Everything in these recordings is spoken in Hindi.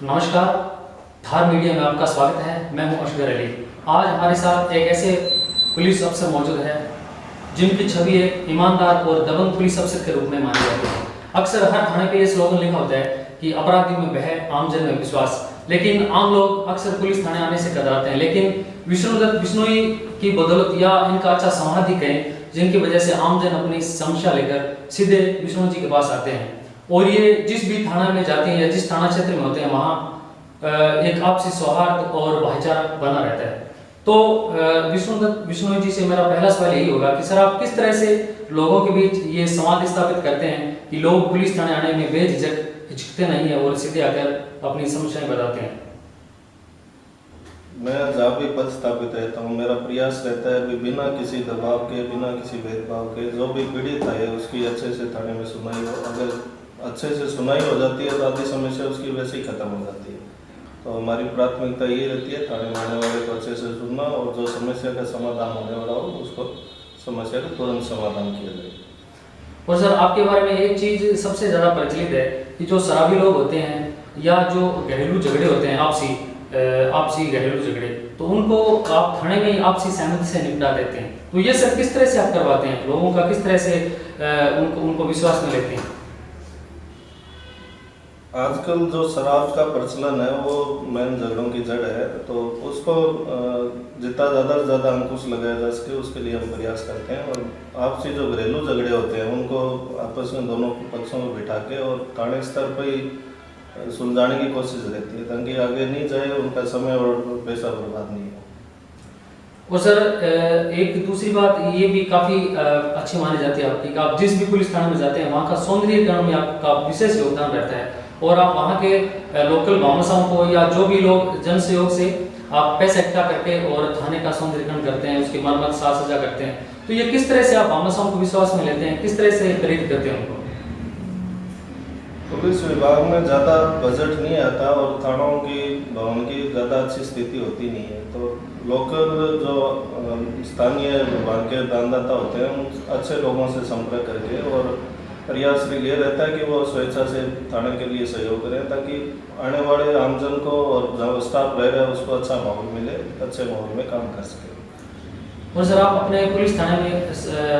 नमस्कार, धार मीडिया में आपका स्वागत है। मैं हूं असगर अली। आज हमारे साथ एक ऐसे पुलिस अफसर मौजूद है जिनकी छवि एक ईमानदार और दबंग पुलिस अफसर के रूप में मानी जाती है। अक्सर हर थाने पे ये स्लोगन लिखा होता है कि अपराधी में भय, आमजन में विश्वास। लेकिन आम लोग अक्सर पुलिस थाने आने से कतराते हैं। लेकिन विष्णुदत्त बिश्नोई की बदौलत या इनका अच्छा संवाद ही कहें, जिनकी वजह से आमजन अपनी समस्या लेकर सीधे विष्णु जी के पास आते हैं। और ये जिस भी थाना में जाते हैं या जिस थाना क्षेत्र में होते हैं वहाँ एक आपसी सौहार्द और भाईचारा बना रहता है। तो विष्णुदत्त बिश्नोई जी से मेरा पहला सवाल यही होगा कि सर, आप किस तरह से लोगों के बीच ये संवाद स्थापित करते हैं कि लोग पुलिस थाने आने में बेझिझक हिचकते नहीं है और सीधे आकर अपनी समस्याएं बताते हैं। मैं जहाँ भी पद स्थापित रहता हूँ, मेरा प्रयास रहता है कि बिना किसी दबाव के, बिना किसी भेदभाव के जो भी पीड़ित है उसकी अच्छे से थाने में सुनाई हो। अगर अच्छे से सुनाई हो जाती है तो आधी समस्या उसकी वैसे ही खत्म हो जाती है। तो हमारी प्राथमिकता ये रहती है थाने में आने वाले को अच्छे से सुनना और जो समस्या का समाधान होने वाला हो उसको समस्या का तुरंत समाधान किया जाए। और सर, आपके बारे में एक चीज़ सबसे ज़्यादा प्रचलित है कि जो शराबी लोग होते हैं या जो घरेलू झगड़े होते हैं, आपसी घरेलू झगड़े, तो उनको आप थाने में आपसी सहमति से निपटा देते हैं। तो ये सर किस तरह से आप करवाते हैं? लोगों का किस तरह से उनको विश्वास में लेते हैं? आजकल जो शराब का प्रचलन है वो मेन झगड़ों की जड़ है, तो उसको जितना ज़्यादा से ज़्यादा अंकुश लगाया जा सके उसके लिए हम प्रयास करते हैं। और आपसी जो घरेलू झगड़े होते हैं उनको आपस में दोनों पक्षों को बिठा के और थाने स्तर पर ही सुलझाने की कोशिश रहती है ताकि आगे नहीं जाए, उनका समय और पैसा बर्बाद नहीं हो। और सर, एक दूसरी बात ये भी काफ़ी अच्छी मानी जाती है आपकी कि आप जिस भी पुलिस थाने में जाते हैं वहाँ का सौंदर्यीकरण में आपका विशेष योगदान रहता है और आप वहाँ के लोकल भामाशाहों को या जो भी लोग जन सहयोग से आप पैसा इकट्ठा करके और थाने का सौंदर्यीकरण करते हैं, उसकी मरम्मत साज सज्जा करते हैं। तो ये किस तरह से आप भामाशाहों को विश्वास में लेते हैं, किस तरह से प्रेरित करते हैं उनको? पुलिस विभाग में ज़्यादा बजट नहीं आता और थानों की भवन की ज़्यादा अच्छी स्थिति होती नहीं है, तो लोकल जो स्थानीय विभाग के दानदाता होते हैं उन अच्छे लोगों से संपर्क करके और प्रयास ये रहता है कि वो स्वेच्छा से थाने के लिए सहयोग करें ताकि आने वाले आमजन को और जो स्टाफ रह रहा है उसको अच्छा माहौल मिले, अच्छे माहौल में काम कर सके। और सर, आप अपने पुलिस थाने में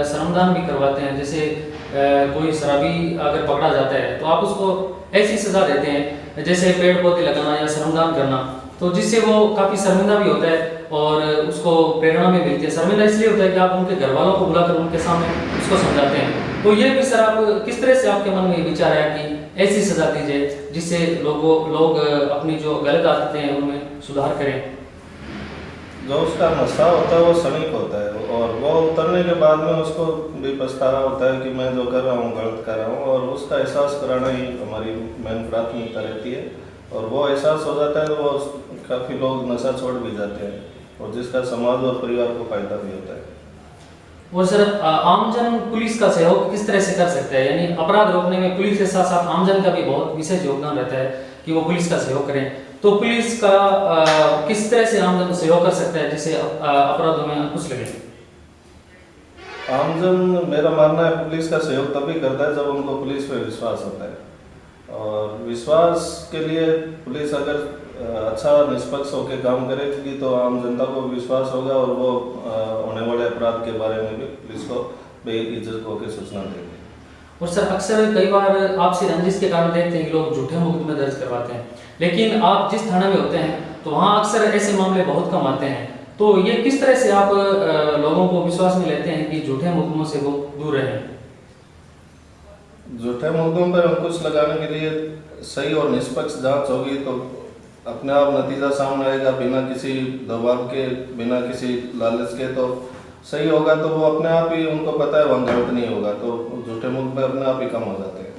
श्रमदान भी करवाते हैं। जैसे कोई शराबी अगर पकड़ा जाता है तो आप उसको ऐसी सजा देते हैं जैसे पेड़ पौधे लगाना या श्रमदान करना, तो जिससे वो काफ़ी शर्मिंदा भी होता है और उसको प्रेरणा भी मिलती है। शर्मिंदा इसलिए होता है कि आप उनके घर वालों को बुलाकर उनके सामने उसको समझाते हैं। तो ये भी सर, आप किस तरह से आपके मन में विचार है कि ऐसी सजा दी जाए जिससे लोग अपनी जो गलत आदतें हैं उनमें सुधार करें? जो उसका नशा होता है वो क्षणिक होता है और वो उतरने के बाद में उसको भी पछतावा होता है कि मैं जो कर रहा हूँ गलत कर रहा हूँ, और उसका एहसास कराना ही हमारी मेन प्राथमिकता रहती है। और वो एहसास हो जाता है तो वो काफ़ी लोग नशा छोड़ भी जाते हैं और जिसका समाज और परिवार को फायदा भी होता है। और सर, आमजन पुलिस का सहयोग किस तरह से कर सकता है? यानी अपराध रोकने में पुलिस के साथ साथ आमजन का भी बहुत विशेष योगदान रहता है कि वो पुलिस का सहयोग करें। तो पुलिस का किस तरह से आमजन सहयोग कर सकता है जिससे अपराधों में अंकुश लगे? आमजन, मेरा मानना है, पुलिस का सहयोग तभी करता है जब उनको पुलिस पे विश्वास होता है। और विश्वास के लिए पुलिस अगर अच्छा निष्पक्ष होकर काम करेगी तो आम जनता को विश्वास होगा और वो होने वाले अपराध के बारे में भी पुलिस को बेइज्जत होकर सूचना देंगे। और सर, अक्सर कई बार आपसी रंजिश के कारण देखते हैं कि लोग झूठे मुकदमे दर्ज करवाते हैं, लेकिन आप जिस थाना में होते हैं तो वहाँ अक्सर ऐसे मामले बहुत कम आते हैं। तो ये किस तरह से आप लोगों को विश्वास में लेते हैं कि झूठे मुकदमों से वो दूर रहें? झूठे मुकदमों पर अंकुश लगाने के लिए सही और निष्पक्ष जांच होगी तो अपने आप नतीजा सामने आएगा। बिना किसी दबाव के, बिना किसी लालच के तो सही होगा, तो वो अपने आप ही, उनको पता है वहाँ गलत नहीं होगा, तो झूठे मुकदमे अपने आप ही कम हो जाते हैं।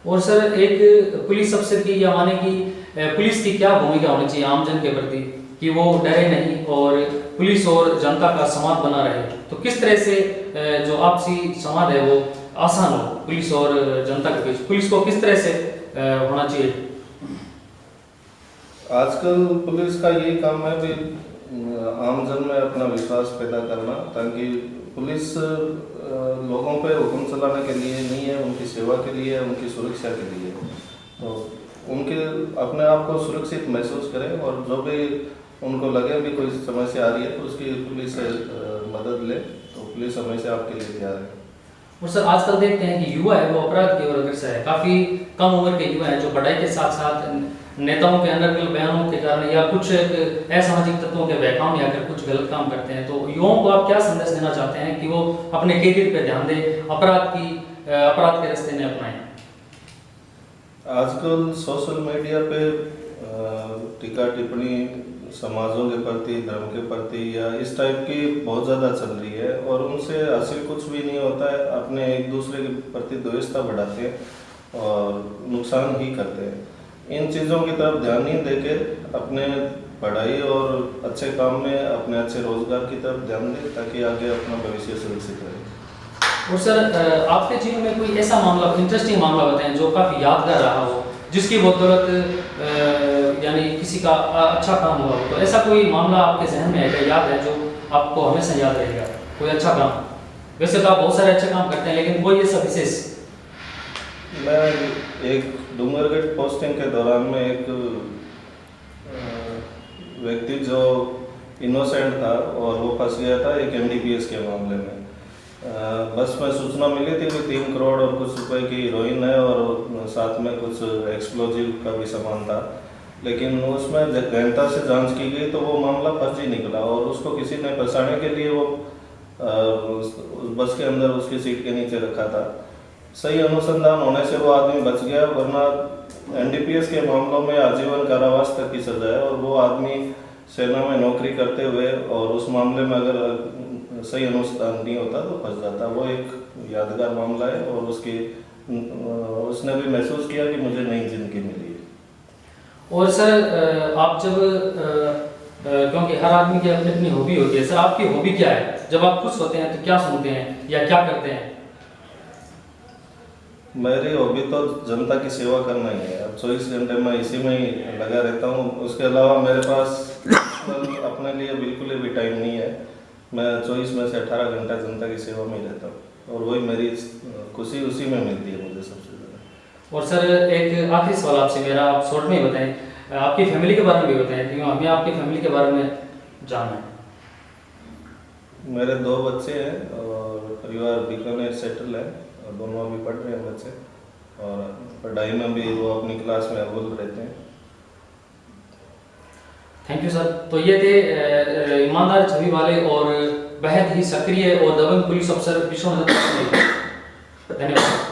और सर, एक पुलिस अफसर की या माने कि पुलिस की क्या भूमिका होनी चाहिए आमजन के प्रति कि वो डरे नहीं और पुलिस और जनता का संवाद बना रहे? तो किस तरह से जो आपसी संवाद है वो आसान हो पुलिस और जनता के बीच? पुलिस को किस तरह से होना चाहिए? आजकल पुलिस का यही काम है कि आमजन में अपना विश्वास पैदा करना, ताकि पुलिस लोगों पे हुक्म चलाने के लिए नहीं है, उनकी सेवा के लिए, उनकी सुरक्षा के लिए। तो उनके अपने आप को सुरक्षित महसूस करें और जो भी उनको लगे भी कोई समस्या आ रही है तो उसकी पुलिस से मदद ले, तो पुलिस हमेशा आपके लिए तैयार है। और सर आजकल देखते हैं कि युवा है वो अपराध की ओर अग्रसर है, काफ़ी कम उम्र के युवा हैं जो पढ़ाई के साथ साथ नेताओं के अनर्गल बयानों के कारण या कुछ असामाजिक तत्वों के बहकाव में आकर कुछ गलत काम करते हैं। तो युवाओं को आप क्या संदेश देना चाहते हैं कि वो अपने करियर पर ध्यान दें, अपराध के रास्ते में अपनाएं? आजकल सोशल मीडिया पे टीका टिप्पणी समाजों के प्रति, धर्म के प्रति या इस टाइप की बहुत ज़्यादा चल रही है और उनसे हासिल कुछ भी नहीं होता है। अपने एक दूसरे के प्रति द्वेषता बढ़ाते हैं और नुकसान ही करते हैं। इन चीज़ों की तरफ ध्यान नहीं देके अपने पढ़ाई और अच्छे काम में, अपने अच्छे रोजगार की तरफ ध्यान दें ताकि आगे अपना भविष्य सुरक्षित रहे। और सर आपके जीवन में कोई ऐसा मामला, इंटरेस्टिंग मामला बताएं जो काफ़ी यादगार रहा हो, जिसकी बदौलत यानी किसी का अच्छा काम हुआ हो? तो ऐसा कोई मामला आपके जहन में है, याद है, जो आपको हमेशा याद रहेगा? कोई अच्छा काम, वैसे तो आप बहुत सारे अच्छे काम करते हैं लेकिन कोई ऐसा विशेष? मैं एक डूंगरगढ़ पोस्टिंग के दौरान में एक व्यक्ति जो इनोसेंट था और वो फंस गया था एक NDPS के मामले में। बस में सूचना मिली थी कि 3 करोड़ और कुछ रुपए की हीरोइन है और साथ में कुछ एक्सप्लोजिव का भी सामान था, लेकिन उसमें गहनता से जांच की गई तो वो मामला फर्जी निकला और उसको किसी ने फंसाने के लिए वो बस के अंदर उसकी सीट के नीचे रखा था। सही अनुसंधान होने से वो आदमी बच गया, वरना NDPS के मामलों में आजीवन कारावास तक की सजा है और वो आदमी सेना में नौकरी करते हुए और उस मामले में अगर सही अनुसंधान नहीं होता तो फंस जाता। वो एक यादगार मामला है और उसने भी महसूस किया कि मुझे नई जिंदगी मिली है। और सर आप जब क्योंकि हर आदमी की अपनी अपनी हॉबी होती है, सर आपकी हॉबी क्या है? जब आप खुश होते हैं तो क्या सुनते हैं या क्या करते हैं? मेरी हॉबी तो जनता की सेवा करना ही है। अब 24 घंटे मैं इसी में ही लगा रहता हूँ। उसके अलावा मेरे पास अपने लिए बिल्कुल भी टाइम नहीं है। मैं 24 में से 18 घंटा जनता की सेवा में ही रहता हूँ और वही मेरी खुशी उसी में मिलती है मुझे सबसे ज़्यादा। और सर एक आखिरी सवाल आपसे मेरा, आप शॉर्ट में ही बताएं, आपकी फैमिली के बारे में भी बताएं क्योंकि हमें आपकी फैमिली के बारे में जानना है। मेरे 2 बच्चे हैं और परिवार बीकानेर सेटल है और दोनों अभी पढ़ रहे हैं बच्चे और पढ़ाई में भी वो अपनी क्लास में अव्वल रहते हैं। Thank you sir. तो ये थे ईमानदार छवि वाले और बेहद ही सक्रिय और दबंग पुलिस अफसर विश्वनाथ। धन्यवाद।